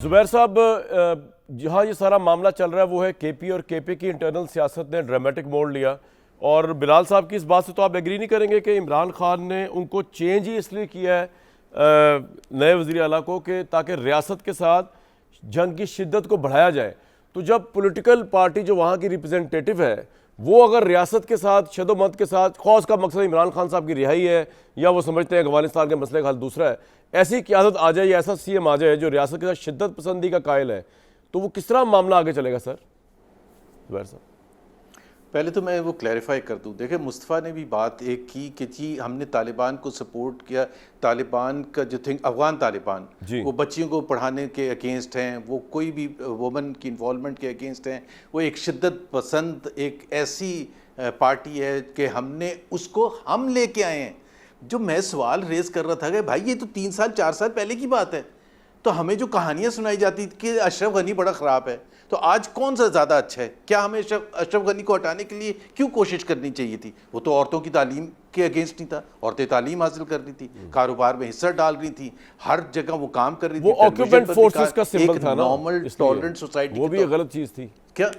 जुबैर साहब, जहाँ ये सारा मामला चल रहा है वो है केपी और केपी की इंटरनल सियासत ने ड्रामेटिक मोड़ लिया। और बिलाल साहब की इस बात से तो आप एग्री नहीं करेंगे कि इमरान खान ने उनको चेंज ही इसलिए किया है नए वज़ीर आला को कि ताकि रियासत के साथ जंग की शिद्दत को बढ़ाया जाए। तो जब पॉलिटिकल पार्टी जो वहाँ की रिप्रेजेंटेटिव है वो अगर रियासत के साथ शदोमत के साथ खौस का मकसद इमरान खान साहब की रिहाई है या वो समझते हैं अफगानिस्तान के मसले का हल दूसरा है, ऐसी क़यादत आ जाए या ऐसा सीएम आ जाए जो रियासत के साथ शिद्दत पसंदी का कायल है, तो वो किस तरह मामला आगे चलेगा सर? जुबैर साहब, पहले तो मैं वो क्लैरिफाई कर दूं। देखिए, मुस्तफ़ा ने भी बात एक की कि जी हमने तालिबान को सपोर्ट किया। तालिबान का जो थिंग अफ़गान तालिबान वो बच्चियों को पढ़ाने के अगेंस्ट हैं, वो कोई भी वुमेन की इन्वॉल्वमेंट के अगेंस्ट हैं। वो एक शिद्दत पसंद एक ऐसी पार्टी है कि हमने उसको हम लेके आए हैं। जो मैं सवाल रेज़ कर रहा था कि भाई ये तो 3 साल 4 साल पहले की बात है, तो हमें जो कहानियाँ सुनाई जाती थी कि अशरफ गनी बड़ा ख़राब है, तो आज कौन सा ज़्यादा अच्छा है? क्या हमें अशरफ गनी को हटाने के लिए क्यों कोशिश करनी चाहिए थी? वो तो औरतों की तालीम के अगेंस्ट नहीं था। औरतें तालीम हासिल कर रही थी, कारोबार में हिस्सा डाल रही थी, हर जगह वो काम कर रही थी। वो ऑक्यूपेंट फोर्सेस का सिंबल था ना, नॉर्मल टॉलरेंट सोसाइटी, वो भी एक गलत चीज़ थी क्या?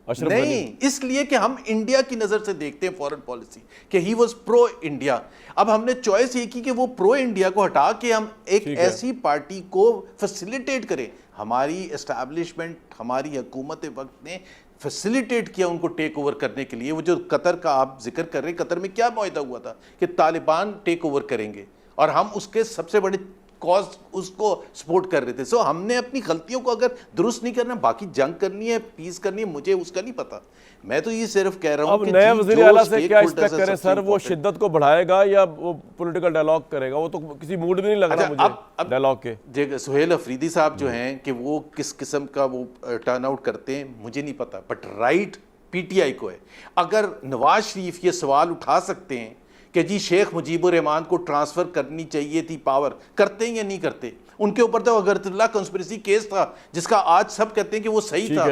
नहीं, इसलिए कि हम इंडिया की नजर से देखते हैं फॉरेन पॉलिसी कि ही वाज प्रो इंडिया। अब हमने चॉइस ये की कि वो प्रो इंडिया को हटा के हम एक ऐसी पार्टी को फैसिलिटेट करें। हमारी एस्टैब्लिशमेंट, हमारी हुकूमत वक्त ने फैसिलिटेट किया उनको टेक ओवर करने के लिए। वो जो कतर का आप जिक्र कर रहे हैं, कतर में क्या मुआहदा हुआ था कि तालिबान टेक ओवर करेंगे और हम उसके सबसे बड़े कॉज उसको सपोर्ट कर रहे थे। सो हमने अपनी गलतियों को अगर दुरुस्त नहीं करना, बाकी जंग करनी है, पीस करनी है, मुझे उसका नहीं पता। मैं तो ये सिर्फ कह रहा हूं कि नए वज़ीर आला से क्या एक्सपेक्ट करें सर? वो शिद्दत को बढ़ाएगा या वो पॉलिटिकल डायलॉग करेगा? वो तो किसी मूड में नहीं लग रहा मुझे डायलॉग के। देखिए, सुहेल अफरीदी साहब जो हैं कि वो किस किस्म का वो टर्न आउट करते हैं मुझे नहीं पता, बट राइट पीटीआई को है। अगर नवाज शरीफ ये सवाल उठा सकते हैं कि जी शेख मुजीबुर रहमान को ट्रांसफ़र करनी चाहिए थी पावर, करते हैं या नहीं करते? उनके ऊपर तो अगरतला कंस्पिरेसी केस था जिसका आज सब कहते हैं कि वो सही था,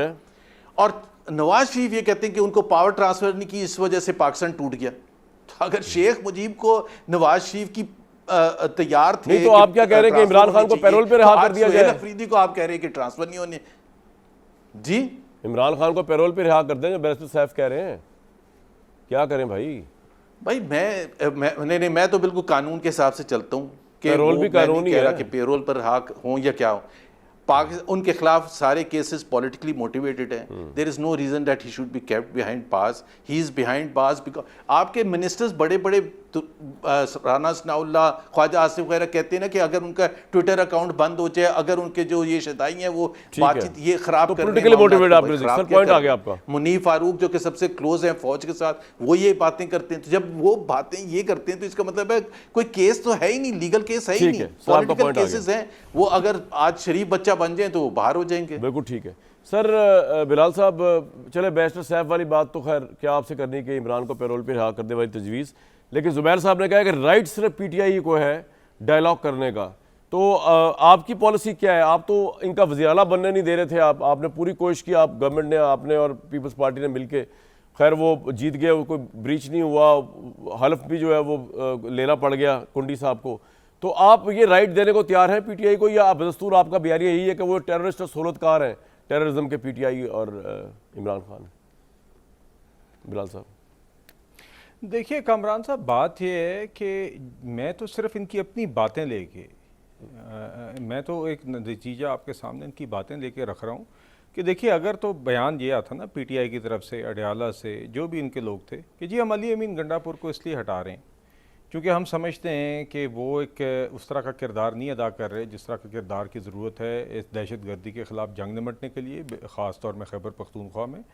और नवाज शरीफ ये कहते हैं कि उनको पावर ट्रांसफ़र नहीं की, इस वजह से पाकिस्तान टूट गया। तो अगर शेख मुजीब को नवाज शरीफ की तैयार थे, तो आप क्या कह रहे हैं कि इमरान खान को पैरोल पे रिहा कर दिया जाए? अफरीदी को आप कह रहे हैं कि ट्रांसफ़र नहीं होने, जी इमरान खान को पैरोल पे रिहा कर दें जो बैरिस्टर सैफ कह रहे हैं? क्या करें भाई? मैं तो बिल्कुल कानून के हिसाब से चलता हूँ कि पेरोल भी कानून ही है कि पेरोल पर हक हो या क्या हो। उनके खिलाफ सारे केसेस पॉलिटिकली मोटिवेटेड हैं। There is no reason that he should be kept behind bars. He is behind bars because आपके मिनिस्टर्स बड़े बड़े राना सनाउल्लाह, ख्वाजा आसिफ वगैरह कहते हैं ना कि अगर उनका ट्विटर अकाउंट बंद हो जाए, अगर उनके जो ये शदाई हैं वो बातचीत ये खराब कर रहे हैं। मुनीर फारूक जो कि सबसे क्लोज हैं फौज के साथ, वो ये बातें करते हैं। तो जब वो बातें ये करते हैं तो इसका मतलब है कोई केस तो है ही नहीं, लीगल केस है ही नहीं, पॉलिटिकल केसेस हैं। वो अगर आज शरीफ बच्चा बन जाए तो वो बाहर हो जाएंगे। बिल्कुल ठीक है सर। बिलाल साहब, चले बैरिस्टर सैफ वाली बात तो खैर क्या आपसे करनी कि इमरान को पैरोल पे रिहा करने वाली तजवीज़, लेकिन जुबैर साहब ने कहा कि राइट सिर्फ पीटीआई को है डायलॉग करने का। तो आपकी पॉलिसी क्या है? आप तो इनका वज़ीर आला बनने नहीं दे रहे थे, आपने पूरी कोशिश की, आप गवर्नमेंट ने, आपने और पीपल्स पार्टी ने मिलके, खैर वो जीत गए, कोई ब्रीच नहीं हुआ, हल्फ भी जो है वो लेना पड़ गया कुंडी साहब को। तो आप ये राइट देने को तैयार हैं पीटीआई को, या बदस्तूर आपका बयान यही है कि वो टेररिस्ट और सहूलतकार हैं टेररिज्म के पीटीआई और इमरान खान? बिलाल साहब, देखिए कामरान साहब, बात यह है कि मैं तो सिर्फ इनकी अपनी बातें लेके मैं तो एक नतीजा आपके सामने इनकी बातें लेके रख रहा हूँ कि देखिए, अगर तो बयान ये आता ना पीटीआई की तरफ से, अडयाला से, जो भी इनके लोग थे कि जी हम अली अमीन गंडापुर को इसलिए हटा रहे हैं क्योंकि हम समझते हैं कि वो एक उस तरह का किरदार नहीं अदा कर रहे जिस तरह का किरदार की ज़रूरत है इस दहशतगर्दी के ख़िलाफ़ जंग निमटने के लिए, ख़ास तौर में खैबर पख्तूनख्वा में।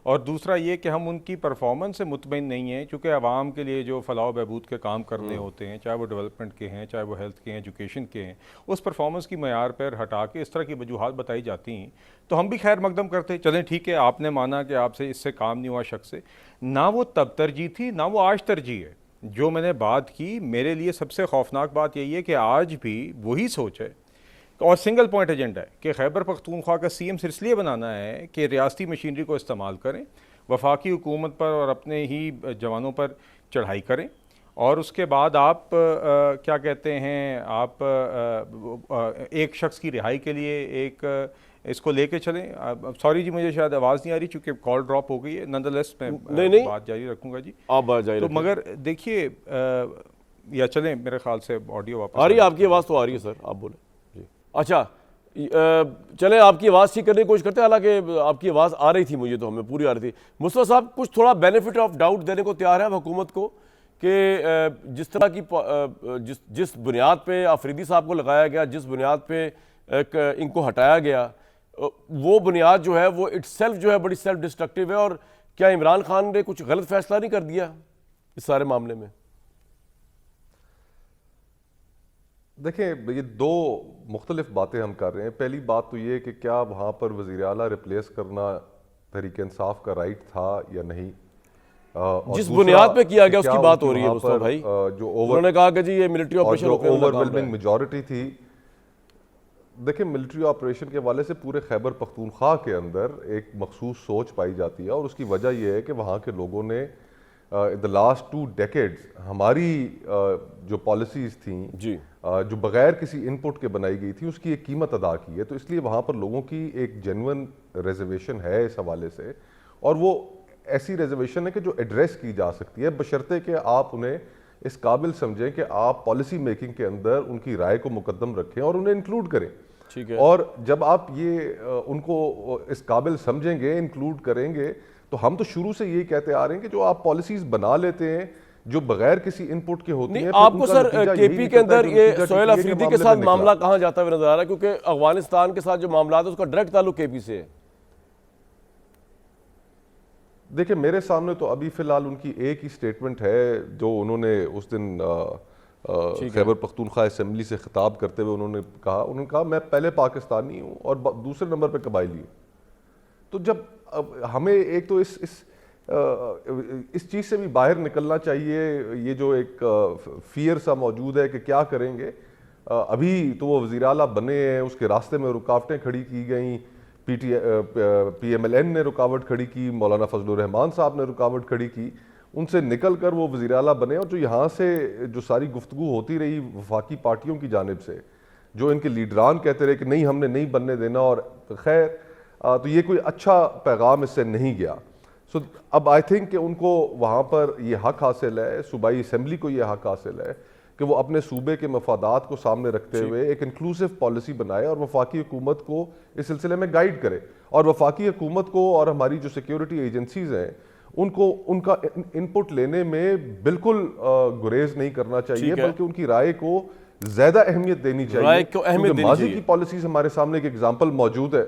और दूसरा ये कि हम उनकी परफॉर्मेंस से मुतमईन नहीं हैं, चूँकि आवाम के लिए जो फलाह बहबूद के काम करने होते हैं, चाहे वो डेवलपमेंट के हैं, चाहे वो हेल्थ के हैं, एजुकेशन के हैं, उस परफॉर्मेंस की मयार पर हटा के इस तरह की वजूहात बताई जाती हैं तो हम भी खैर मकदम करते, चलें ठीक है, आपने माना कि आपसे इससे काम नहीं हुआ शख्स से। ना वो तब तरजीह थी, ना वो आज तरजीह है। जो मैंने बात की, मेरे लिए सबसे खौफनाक बात यही है कि आज भी वही सोच है और सिंगल पॉइंट एजेंडा है कि खैबर पख्तूनख्वा का सीएम सिर्फ इसलिए बनाना है कि रियासती मशीनरी को इस्तेमाल करें, वफाकी हुकूमत पर और अपने ही जवानों पर चढ़ाई करें और उसके बाद आप क्या कहते हैं, आप एक शख्स की रिहाई के लिए एक इसको लेके चलें। सॉरी जी, मुझे शायद आवाज़ नहीं आ रही चूँकि कॉल ड्रॉप हो गई है। नंदलेस मैं नहीं। बात जारी रखूँगा जी। आप बात जारी तो रखें। मगर देखिए, या चलें, मेरे ख्याल से ऑडियो वापस आ रही है, आपकी आवाज़ तो आ रही है सर, आप बोले जी। अच्छा, चले आपकी आवाज़ ठीक करने की कोशिश करते हैं, हालांकि आपकी आवाज़ आ रही थी, मुझे तो हमें पूरी आ रही थी। मुस्तफा साहब, कुछ थोड़ा बेनिफिट ऑफ डाउट देने को तैयार है हुकूमत को कि जिस तरह की जिस बुनियाद पे आफरीदी साहब को लगाया गया, जिस बुनियाद पे इनको हटाया गया, वो बुनियाद जो है वो इटसेल्फ जो है बड़ी सेल्फ डिस्ट्रक्टिव है, और क्या इमरान खान ने कुछ गलत फैसला नहीं कर दिया इस सारे मामले में? देखें, ये दो मुख्तलिफ बातें हम कर रहे हैं। पहली बात तो ये कि क्या वहाँ पर वज़ीर आला रिप्लेस करना तहरीक इंसाफ का राइट था या नहीं। और जिस दूसरा बुनियाद पे किया गया क्या उसकी बात उनकी हो रही है वहाँ मुस्तफा पर, भाई, जो उन्होंने कहा कि जी ये मिलिट्री ऑपरेशन ओवरवेलमिंग मेजॉरिटी थी। देखिए, मिलिट्री ऑपरेशन के हवाले से पूरे खैबर पख्तूनख्वा के अंदर एक मखसूस सोच पाई जाती है, और उसकी वजह यह है कि वहाँ के लोगों ने इन द लास्ट 2 डेकेड्स हमारी जो पॉलिसीज़ थी जी, जो बगैर किसी इनपुट के बनाई गई थी, उसकी एक कीमत अदा की है। तो इसलिए वहाँ पर लोगों की एक जेन्युइन रिजर्वेशन है इस हवाले से, और वो ऐसी रिजर्वेशन है कि जो एड्रेस की जा सकती है, बशर्ते कि आप उन्हें इस काबिल समझें कि आप पॉलिसी मेकिंग के अंदर उनकी राय को मुकद्दम रखें और उन्हें इंक्लूड करें। ठीक है। और जब आप ये उनको इस काबिल समझेंगे, इंक्लूड करेंगे, तो हम तो शुरू से यही कहते आ रहे हैं कि जो आप पॉलिसीज बना लेते हैं जो बगैर किसी इनपुट के होती नहीं, हैं, आपको सर केपी के अंदर ये सोहेल अफरीदी के साथ मामला कहाँ जाता हुआ नजर आ रहा है, क्योंकि अफगानिस्तान के साथ जो मामला है उसका डायरेक्ट ताल्लुक केपी से है। देखिए, मेरे सामने तो अभी फिलहाल उनकी एक ही स्टेटमेंट है जो उन्होंने उस दिन खैबर पख्तूनख्वा असेंबली से खिताब करते हुए उन्होंने कहा मैं पहले पाकिस्तानी हूँ और दूसरे नंबर पे कबायली हूँ। तो जब हमें एक तो इस चीज़ से भी बाहर निकलना चाहिए। ये जो एक फियर सा मौजूद है कि क्या करेंगे, अभी तो वो वज़ीर आला बने हैं, उसके रास्ते में रुकावटें खड़ी की गई, PMLN ने रुकावट खड़ी की, मौलाना फजलुर रहमान साहब ने रुकावट खड़ी की, उनसे निकल कर वो वज़ीर आला बने। और जो यहाँ से जो सारी गुफ्तगू होती रही वफाकी पार्टियों की जानिब से, जो इनके लीडरान कहते रहे कि नहीं हमने नहीं बनने देना, और खैर तो ये कोई अच्छा पैगाम इससे नहीं गया। सो अब आई थिंक कि उनको वहाँ पर ये हक हासिल है, सूबाई असम्बली को ये हक हासिल है कि वो अपने सूबे के मफादात को सामने रखते हुए एक इंक्लूसिव पॉलिसी बनाए और वफाकी हुकूमत को इस सिलसिले में गाइड करे। और वफाकी हुकूमत को और हमारी जो सिक्योरिटी एजेंसीज हैं उनको उनका इनपुट लेने में बिल्कुल गुरेज नहीं करना चाहिए, बल्कि उनकी राय को ज्यादा अहमियत देनी चाहिए। राय को अहमियत देनी माजी चाहिए। की पॉलिसीज हमारे सामने एक एग्जाम्पल मौजूद है